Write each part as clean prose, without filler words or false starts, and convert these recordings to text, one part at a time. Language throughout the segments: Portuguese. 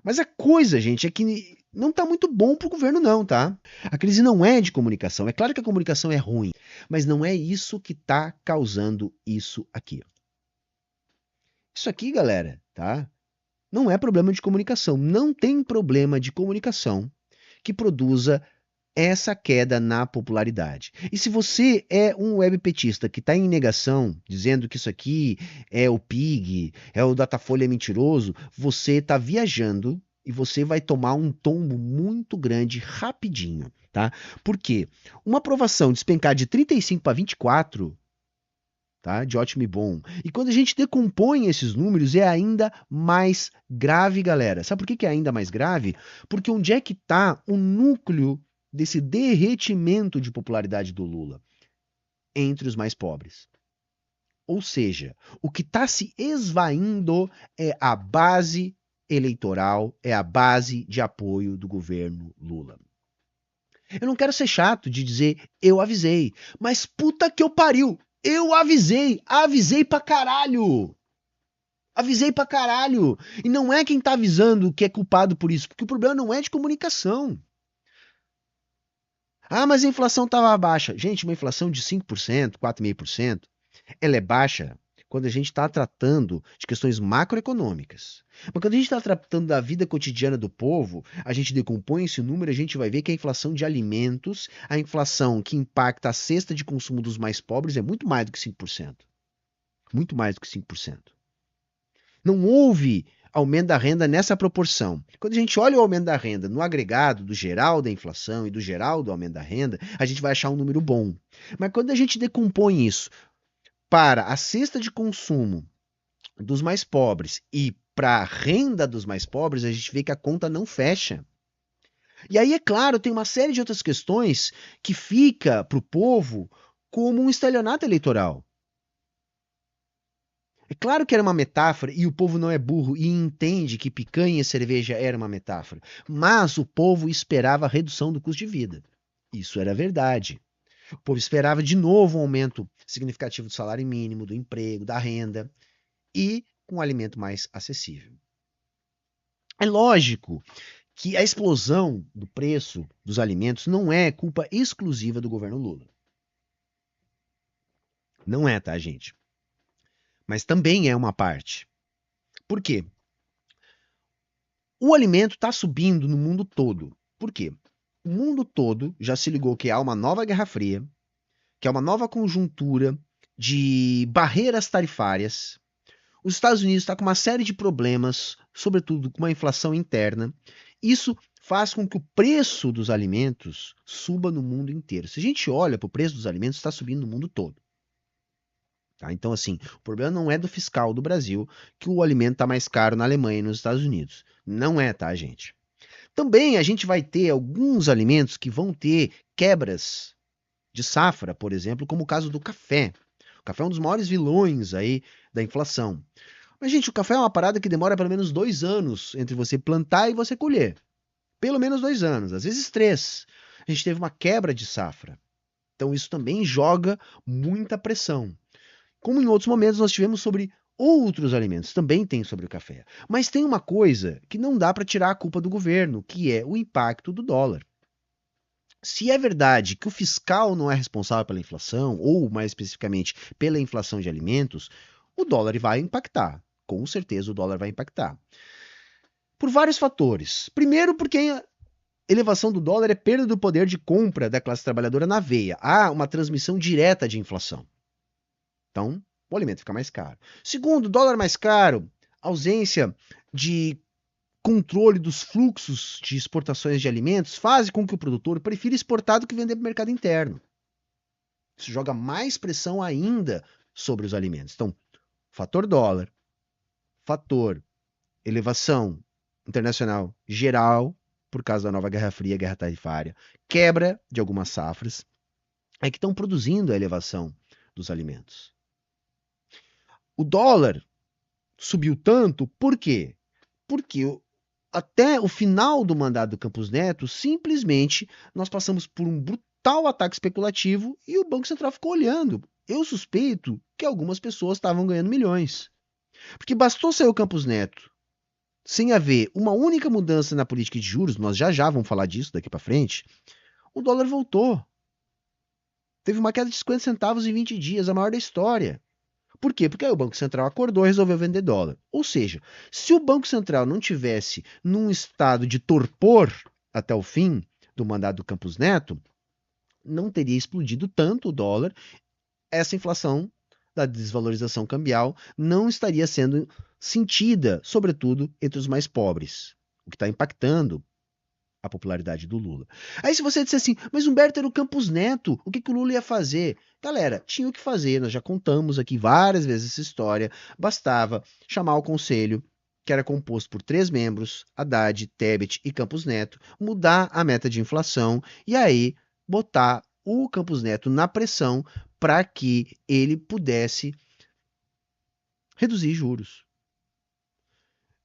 Mas a coisa, gente, é que não tá muito bom pro governo não, tá? A crise não é de comunicação. É claro que a comunicação é ruim, mas não é isso que tá causando isso aqui. Isso aqui, galera, tá? Não é problema de comunicação. Não tem problema de comunicação que produza essa queda na popularidade. E se você é um web petista que está em negação, dizendo que isso aqui é o Pig, é o Datafolha mentiroso, você está viajando e você vai tomar um tombo muito grande rapidinho, tá? Por quê? Uma aprovação despencar de 35 para 24, tá? De ótimo e bom. E quando a gente decompõe esses números, é ainda mais grave, galera. Sabe por que que é ainda mais grave? Porque onde é que está o núcleo desse derretimento de popularidade do Lula? Entre os mais pobres. Ou seja, o que está se esvaindo é a base eleitoral, é a base de apoio do governo Lula. Eu não quero ser chato de dizer eu avisei, mas puta que eu pariu, eu avisei, avisei pra caralho. Avisei pra caralho. E não é quem tá avisando que é culpado por isso, porque o problema não é de comunicação. Ah, mas a inflação estava baixa. Gente, uma inflação de 5%, 4,5%, ela é baixa quando a gente está tratando de questões macroeconômicas. Mas quando a gente está tratando da vida cotidiana do povo, a gente decompõe esse número, a gente vai ver que a inflação de alimentos, a inflação que impacta a cesta de consumo dos mais pobres é muito mais do que 5%. Muito mais do que 5%. Não houve aumento da renda nessa proporção. Quando a gente olha o aumento da renda no agregado do geral da inflação e do geral do aumento da renda, a gente vai achar um número bom. Mas quando a gente decompõe isso para a cesta de consumo dos mais pobres e para a renda dos mais pobres, a gente vê que a conta não fecha. E aí, é claro, tem uma série de outras questões que fica para o povo como um estelionato eleitoral. É claro que era uma metáfora e o povo não é burro e entende que picanha e cerveja era uma metáfora, mas o povo esperava a redução do custo de vida. Isso era verdade. O povo esperava de novo um aumento significativo do salário mínimo, do emprego, da renda e um alimento mais acessível. É lógico que a explosão do preço dos alimentos não é culpa exclusiva do governo Lula. Não é, tá, gente? Mas também é uma parte. Por quê? O alimento está subindo no mundo todo. Por quê? O mundo todo já se ligou que há uma nova Guerra Fria, que há uma nova conjuntura de barreiras tarifárias. Os Estados Unidos está com uma série de problemas, sobretudo com uma inflação interna. Isso faz com que o preço dos alimentos suba no mundo inteiro. Se a gente olha para o preço dos alimentos, está subindo no mundo todo. Tá? Então, assim, o problema não é do fiscal do Brasil que o alimento está mais caro na Alemanha e nos Estados Unidos. Não é, tá, gente? Também a gente vai ter alguns alimentos que vão ter quebras de safra, por exemplo, como o caso do café. O café é um dos maiores vilões aí da inflação. Mas, gente, o café é uma parada que demora pelo menos 2 anos entre você plantar e você colher. Pelo menos 2 anos, às vezes 3. A gente teve uma quebra de safra. Então, isso também joga muita pressão. Como em outros momentos nós tivemos sobre outros alimentos, também tem sobre o café. Mas tem uma coisa que não dá para tirar a culpa do governo, que é o impacto do dólar. Se é verdade que o fiscal não é responsável pela inflação, ou mais especificamente pela inflação de alimentos, o dólar vai impactar. Com certeza o dólar vai impactar. Por vários fatores. Primeiro, porque a elevação do dólar é perda do poder de compra da classe trabalhadora na veia. Há uma transmissão direta de inflação. Então, o alimento fica mais caro. Segundo, dólar mais caro, ausência de controle dos fluxos de exportações de alimentos faz com que o produtor prefira exportar do que vender para o mercado interno. Isso joga mais pressão ainda sobre os alimentos. Então, fator dólar, fator elevação internacional geral, por causa da nova Guerra Fria, guerra tarifária, quebra de algumas safras, é que estão produzindo a elevação dos alimentos. O dólar subiu tanto, por quê? Porque até o final do mandato do Campos Neto, simplesmente nós passamos por um brutal ataque especulativo e o Banco Central ficou olhando. Eu suspeito que algumas pessoas estavam ganhando milhões. Porque bastou sair o Campos Neto sem haver uma única mudança na política de juros, nós já vamos falar disso daqui para frente, o dólar voltou. Teve uma queda de 50 centavos em 20 dias, a maior da história. Por quê? Porque aí o Banco Central acordou e resolveu vender dólar. Ou seja, se o Banco Central não tivesse num estado de torpor até o fim do mandato do Campos Neto, não teria explodido tanto o dólar, essa inflação da desvalorização cambial não estaria sendo sentida, sobretudo entre os mais pobres, o que está impactando a popularidade do Lula. Aí se você disser assim, mas Humberto era o Campos Neto, o que o Lula ia fazer? Galera, tinha o que fazer, nós já contamos aqui várias vezes essa história, bastava chamar o conselho, que era composto por 3 membros, Haddad, Tebet e Campos Neto, mudar a meta de inflação e aí botar o Campos Neto na pressão para que ele pudesse reduzir juros.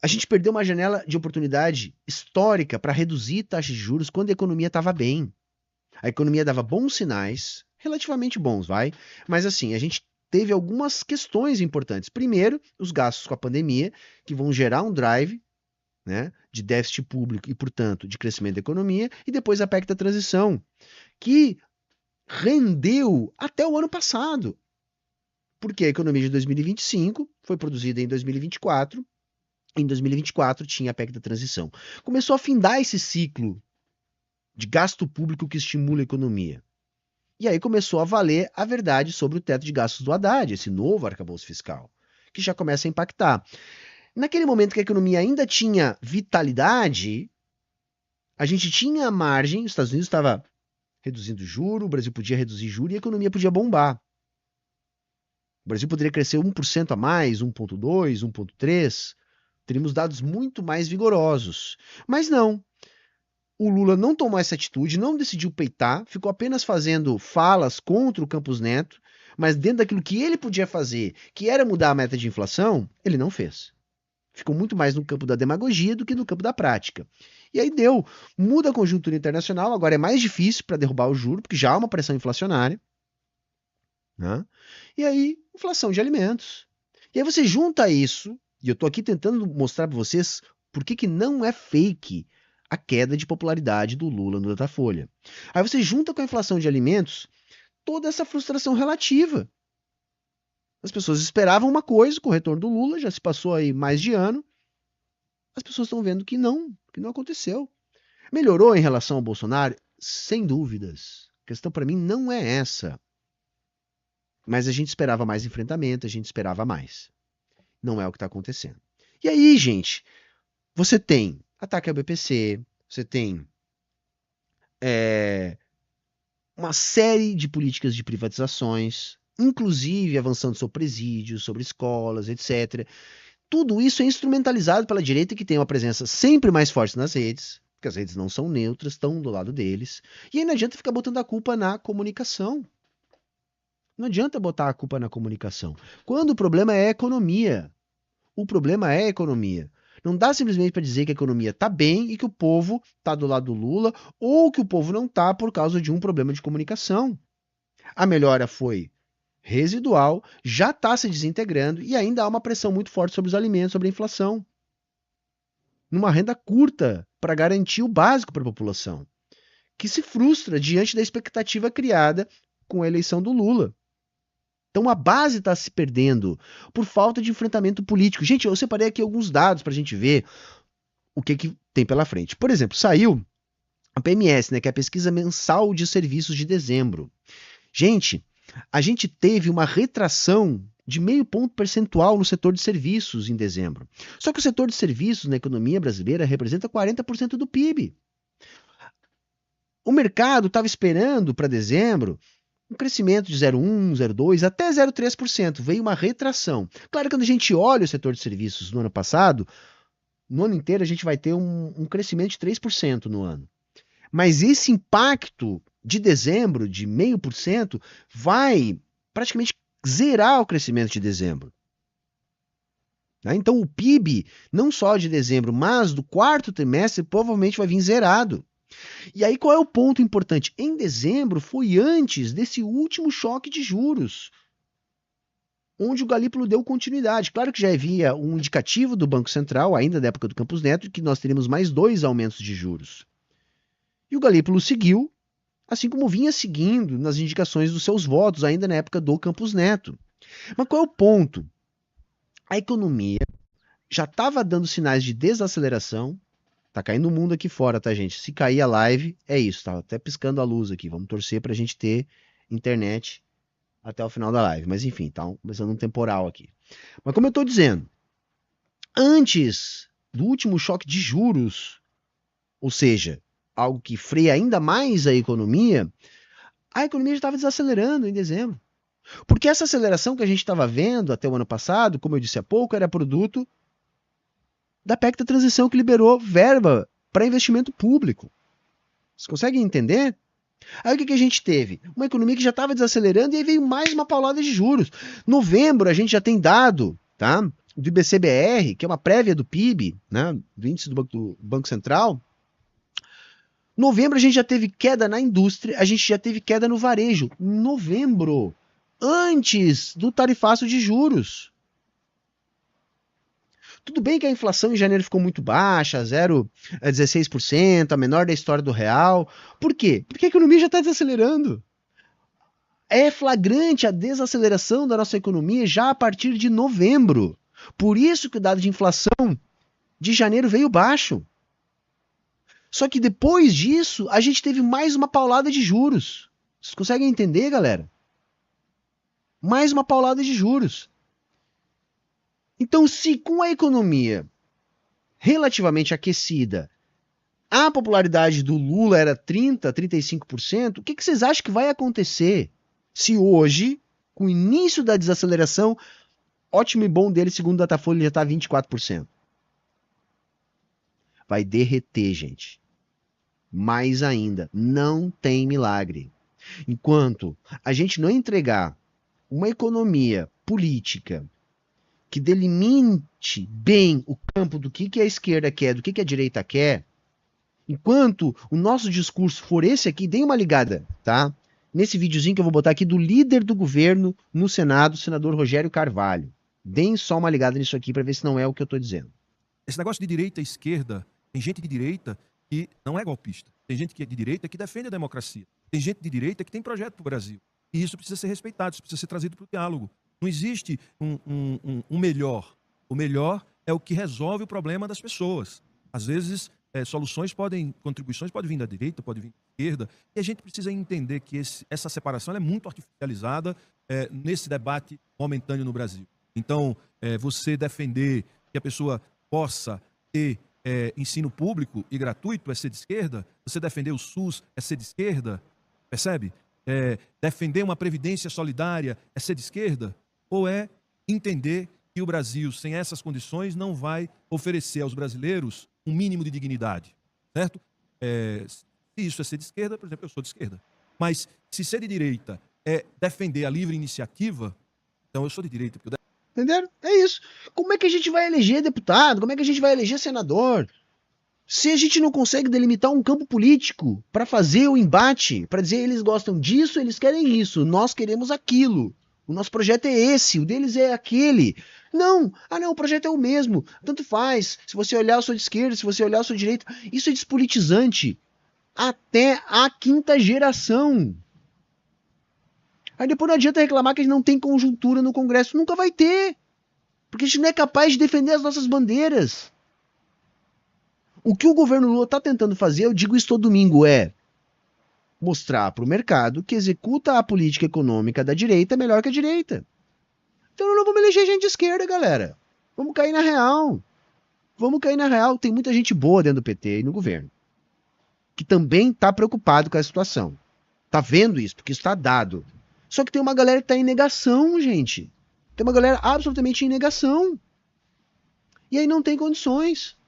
A gente perdeu uma janela de oportunidade histórica para reduzir taxas de juros quando a economia estava bem. A economia dava bons sinais, relativamente bons, vai, mas assim, a gente teve algumas questões importantes. Primeiro, os gastos com a pandemia, que vão gerar um drive, né, de déficit público e, portanto, de crescimento da economia, e depois a PEC da transição, que rendeu até o ano passado, porque a economia de 2025 foi produzida em 2024, em 2024 tinha a PEC da transição. Começou a findar esse ciclo de gasto público que estimula a economia. E aí começou a valer a verdade sobre o teto de gastos do Haddad, esse novo arcabouço fiscal, que já começa a impactar. Naquele momento que a economia ainda tinha vitalidade, a gente tinha margem, os Estados Unidos estava reduzindo juro, o Brasil podia reduzir juro e a economia podia bombar. O Brasil poderia crescer 1% a mais, 1,2%, 1,3%, teríamos dados muito mais vigorosos. Mas não. O Lula não tomou essa atitude, não decidiu peitar, ficou apenas fazendo falas contra o Campos Neto, mas dentro daquilo que ele podia fazer, que era mudar a meta de inflação, ele não fez. Ficou muito mais no campo da demagogia do que no campo da prática. E aí deu, muda a conjuntura internacional, agora é mais difícil para derrubar o juro, porque já há uma pressão inflacionária, né? E aí, inflação de alimentos. E aí você junta isso, e eu estou aqui tentando mostrar para vocês por que não é fake a queda de popularidade do Lula no Datafolha. Aí você junta com a inflação de alimentos toda essa frustração relativa. As pessoas esperavam uma coisa com o retorno do Lula, já se passou aí mais de ano. As pessoas estão vendo que não aconteceu. Melhorou em relação ao Bolsonaro? Sem dúvidas. A questão para mim não é essa. Mas a gente esperava mais enfrentamento, a gente esperava mais. Não é o que está acontecendo. E aí, gente, você tem ataque ao BPC, você tem uma série de políticas de privatizações, inclusive avançando sobre presídios, sobre escolas, etc. Tudo isso é instrumentalizado pela direita, que tem uma presença sempre mais forte nas redes, porque as redes não são neutras, estão do lado deles. E aí não adianta ficar botando a culpa na comunicação. Não adianta botar a culpa na comunicação. Quando o problema é a economia. O problema é a economia. Não dá simplesmente para dizer que a economia está bem e que o povo está do lado do Lula ou que o povo não está por causa de um problema de comunicação. A melhora foi residual, já está se desintegrando e ainda há uma pressão muito forte sobre os alimentos, sobre a inflação. Numa renda curta para garantir o básico para a população, que se frustra diante da expectativa criada com a eleição do Lula. Então a base está se perdendo por falta de enfrentamento político. Gente, eu separei aqui alguns dados para a gente ver o que tem pela frente. Por exemplo, saiu a PMS, né, que é a Pesquisa Mensal de Serviços de dezembro. Gente, a gente teve uma retração de 0,5 ponto percentual no setor de serviços em dezembro. Só que o setor de serviços na economia brasileira representa 40% do PIB. O mercado estava esperando para dezembro um crescimento de 0,1%, 0,2%, até 0,3%. Veio uma retração. Claro que quando a gente olha o setor de serviços no ano passado, no ano inteiro a gente vai ter um crescimento de 3% no ano. Mas esse impacto de dezembro, de 0,5%, vai praticamente zerar o crescimento de dezembro. Então o PIB, não só de dezembro, mas do quarto trimestre, provavelmente vai vir zerado. E aí qual é o ponto importante? Em dezembro foi antes desse último choque de juros. onde o Galípolo deu continuidade. Claro que já havia um indicativo do Banco Central, ainda da época do Campos Neto, que nós teríamos mais 2 aumentos de juros. E o Galípolo seguiu, assim como vinha seguindo nas indicações dos seus votos, ainda na época do Campos Neto. Mas qual é o ponto? A economia já estava dando sinais de desaceleração. Tá caindo o mundo aqui fora, tá, gente? Se cair a live, é isso, tá até piscando a luz aqui. Vamos torcer pra gente ter internet até o final da live. Mas enfim, tá começando um temporal aqui. Mas como eu tô dizendo, antes do último choque de juros, ou seja, algo que freia ainda mais a economia já estava desacelerando em dezembro. Porque essa aceleração que a gente estava vendo até o ano passado, como eu disse há pouco, era produto da PEC da transição que liberou verba para investimento público. Vocês conseguem entender? Aí o que a gente teve? Uma economia que já estava desacelerando e aí veio mais uma paulada de juros. Novembro a gente já tem dado, tá? Do IBCBR, que é uma prévia do PIB, né? Do índice do Banco Central. Novembro a gente já teve queda na indústria, a gente já teve queda no varejo. Novembro, antes do tarifaço de juros. Tudo bem que a inflação em janeiro ficou muito baixa, 0,16%, a menor da história do real. Por quê? Porque a economia já está desacelerando. É flagrante a desaceleração da nossa economia já a partir de novembro. Por isso que o dado de inflação de janeiro veio baixo. Só que depois disso, a gente teve mais uma paulada de juros. Vocês conseguem entender, galera? Mais uma paulada de juros. Então, se com a economia relativamente aquecida, a popularidade do Lula era 30%, 35%, o que vocês acham que vai acontecer se hoje, com o início da desaceleração, ótimo e bom dele, segundo o Datafolha, já está 24%? Vai derreter, gente. Mais ainda, não tem milagre. Enquanto a gente não entregar uma economia política que delimite bem o campo do que a esquerda quer, do que a direita quer, enquanto o nosso discurso for esse aqui, deem uma ligada, tá? Nesse videozinho que eu vou botar aqui do líder do governo no Senado, o senador Rogério Carvalho. Deem só uma ligada nisso aqui para ver se não é o que eu estou dizendo. Esse negócio de direita e esquerda, tem gente de direita que não é golpista. Tem gente que é de direita que defende a democracia. Tem gente de direita que tem projeto para o Brasil. E isso precisa ser respeitado, isso precisa ser trazido para o diálogo. Não existe um melhor. O melhor é o que resolve o problema das pessoas. Às vezes, contribuições podem vir da direita, podem vir da esquerda, e a gente precisa entender que essa separação é muito artificializada nesse debate momentâneo no Brasil. Então, você defender que a pessoa possa ter ensino público e gratuito é ser de esquerda, você defender o SUS é ser de esquerda, percebe? Defender uma previdência solidária é ser de esquerda? Ou é entender que o Brasil, sem essas condições, não vai oferecer aos brasileiros um mínimo de dignidade, certo? Se isso é ser de esquerda, por exemplo, eu sou de esquerda. Mas se ser de direita é defender a livre iniciativa, então eu sou de direita. Porque Entenderam? É isso. Como é que a gente vai eleger deputado? Como é que a gente vai eleger senador? Se a gente não consegue delimitar um campo político para fazer o embate, para dizer eles gostam disso, eles querem isso, nós queremos aquilo. O nosso projeto é esse, o deles é aquele. Não, o projeto é o mesmo. Tanto faz. Se você olhar, eu sou de esquerda, se você olhar, eu sou de direita. Isso é despolitizante. Até a quinta geração. Aí depois não adianta reclamar que a gente não tem conjuntura no Congresso. Nunca vai ter. Porque a gente não é capaz de defender as nossas bandeiras. O que o governo Lula está tentando fazer, eu digo isso todo domingo, é mostrar para o mercado que executa a política econômica da direita melhor que a direita. Então não vamos eleger gente de esquerda, galera. Vamos cair na real. Vamos cair na real. Tem muita gente boa dentro do PT e no governo, que também está preocupado com a situação. Tá vendo isso, porque isso está dado. Só que tem uma galera que está em negação, gente. Tem uma galera absolutamente em negação. E aí não tem condições.